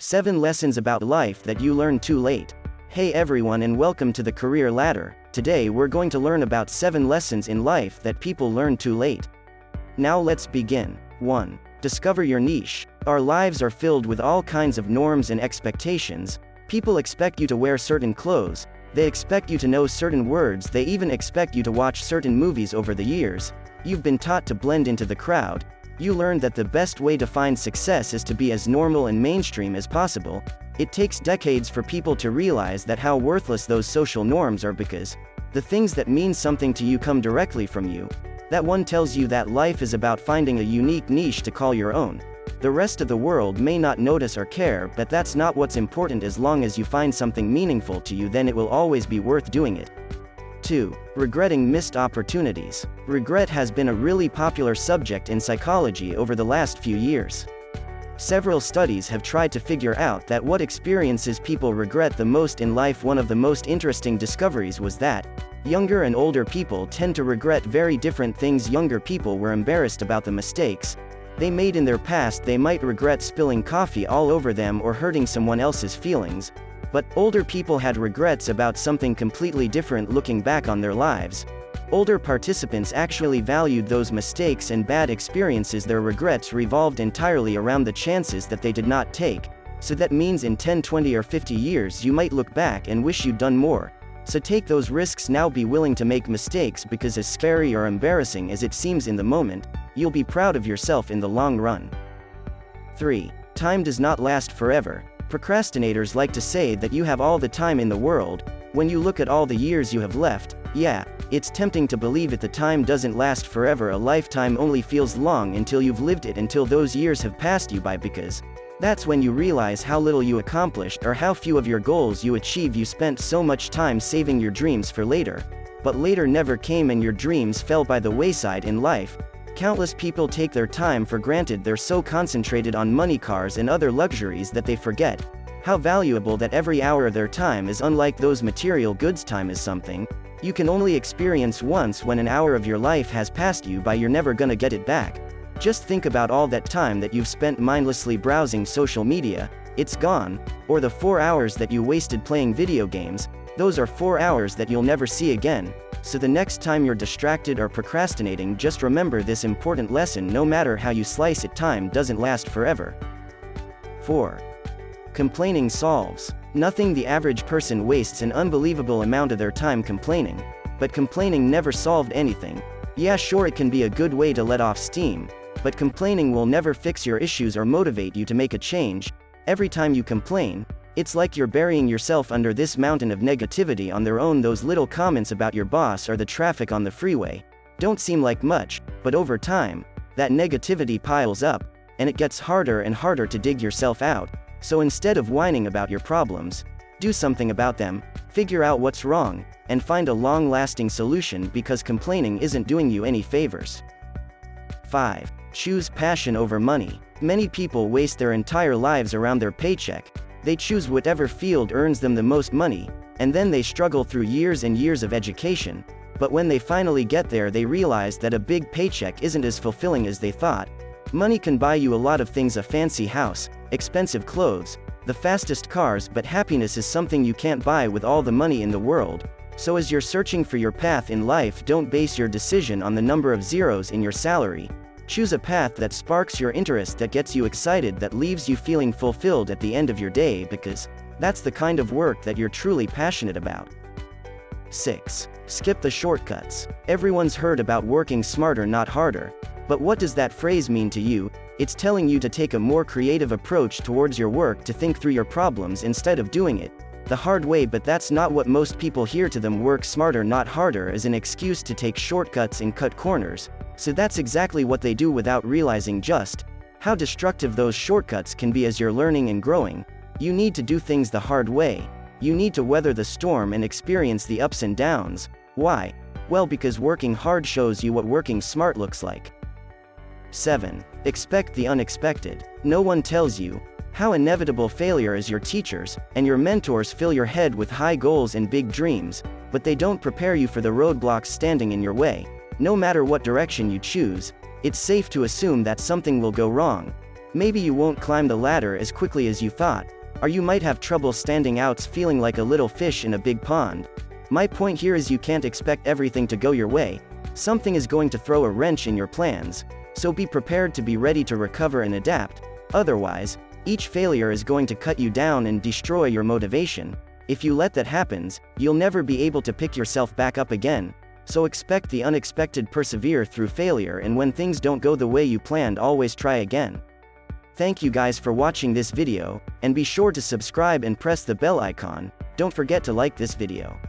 7 Lessons About Life That You Learned Too Late. Hey everyone, and welcome to the Career Ladder. Today we're going to learn about 7 lessons in life that people learn too late. Now let's begin. 1. Discover your niche. Our lives are filled with all kinds of norms and expectations. People expect you to wear certain clothes. They expect you to know certain words. They even expect you to watch certain movies. Over the years, you've been taught to blend into the crowd. You learned that the best way to find success is to be as normal and mainstream as possible. It takes decades for people to realize that how worthless those social norms are, because the things that mean something to you come directly from you. That one tells you that life is about finding a unique niche to call your own. The rest of the world may not notice or care, but that's not what's important. As long as you find something meaningful to you, then it will always be worth doing it. 2. Regretting missed opportunities. Regret has been a really popular subject in psychology over the last few years. Several studies have tried to figure out that what experiences people regret the most in life. One of the most interesting discoveries was that younger and older people tend to regret very different things. Younger people were embarrassed about the mistakes they made in their past. They might regret spilling coffee all over them or hurting someone else's feelings. But older people had regrets about something completely different. Looking back on their lives, older participants actually valued those mistakes and bad experiences. Their regrets revolved entirely around the chances that they did not take. So that means in 10, 20 or 50 years you might look back and wish you'd done more. So take those risks now. Be willing to make mistakes, because as scary or embarrassing as it seems in the moment, you'll be proud of yourself in the long run. 3. Time does not last forever. Procrastinators like to say that you have all the time in the world. When you look at all the years you have left, yeah, it's tempting to believe it. The time doesn't last forever. A lifetime only feels long until you've lived it, until those years have passed you by, because that's when you realize how little you accomplished or how few of your goals you achieved. You spent so much time saving your dreams for later, but later never came and your dreams fell by the wayside. In life, countless people take their time for granted. They're so concentrated on money, cars, and other luxuries that they forget how valuable that every hour of their time is. Unlike those material goods, time is something you can only experience once. When an hour of your life has passed you by, you're never gonna get it back. Just think about all that time that you've spent mindlessly browsing social media. It's gone. Or the 4 hours that you wasted playing video games. Those are 4 hours that you'll never see again. So the next time you're distracted or procrastinating, just remember this important lesson: no matter how you slice it, time doesn't last forever. 4. Complaining solves nothing. The average person wastes an unbelievable amount of their time complaining. But complaining never solved anything. Yeah, sure, it can be a good way to let off steam, but complaining will never fix your issues or motivate you to make a change. Every time you complain, it's like you're burying yourself under this mountain of negativity on their own. Those little comments about your boss or the traffic on the freeway don't seem like much, but over time, that negativity piles up, and it gets harder and harder to dig yourself out. So instead of whining about your problems, do something about them. Figure out what's wrong, and find a long-lasting solution, because complaining isn't doing you any favors. 5. Choose passion over money. Many people waste their entire lives around their paycheck. They choose whatever field earns them the most money, and then they struggle through years and years of education. But when they finally get there, they realize that a big paycheck isn't as fulfilling as they thought. Money can buy you a lot of things: a fancy house, expensive clothes, the fastest cars, but happiness is something you can't buy with all the money in the world. So as you're searching for your path in life, don't base your decision on the number of zeros in your salary. Choose a path that sparks your interest, that gets you excited, that leaves you feeling fulfilled at the end of your day, because that's the kind of work that you're truly passionate about. 6. Skip the shortcuts. Everyone's heard about working smarter, not harder. But what does that phrase mean to you? It's telling you to take a more creative approach towards your work, to think through your problems instead of doing it the hard way. But that's not what most people hear. To them, work smarter, not harder is an excuse to take shortcuts and cut corners. So that's exactly what they do, without realizing just how destructive those shortcuts can be. As you're learning and growing, you need to do things the hard way. You need to weather the storm and experience the ups and downs. Why? Well, because working hard shows you what working smart looks like. 7. Expect the unexpected. No one tells you how inevitable failure is. Your teachers and your mentors fill your head with high goals and big dreams, but they don't prepare you for the roadblocks standing in your way. No matter what direction you choose, it's safe to assume that something will go wrong. Maybe you won't climb the ladder as quickly as you thought, or you might have trouble standing out feeling like a little fish in a big pond. My point here is you can't expect everything to go your way. Something is going to throw a wrench in your plans, so be prepared to be ready to recover and adapt. Otherwise, each failure is going to cut you down and destroy your motivation. If you let that happen, you'll never be able to pick yourself back up again. So expect the unexpected, persevere through failure, and when things don't go the way you planned, always try again. Thank you guys for watching this video, and be sure to subscribe and press the bell icon. Don't forget to like this video.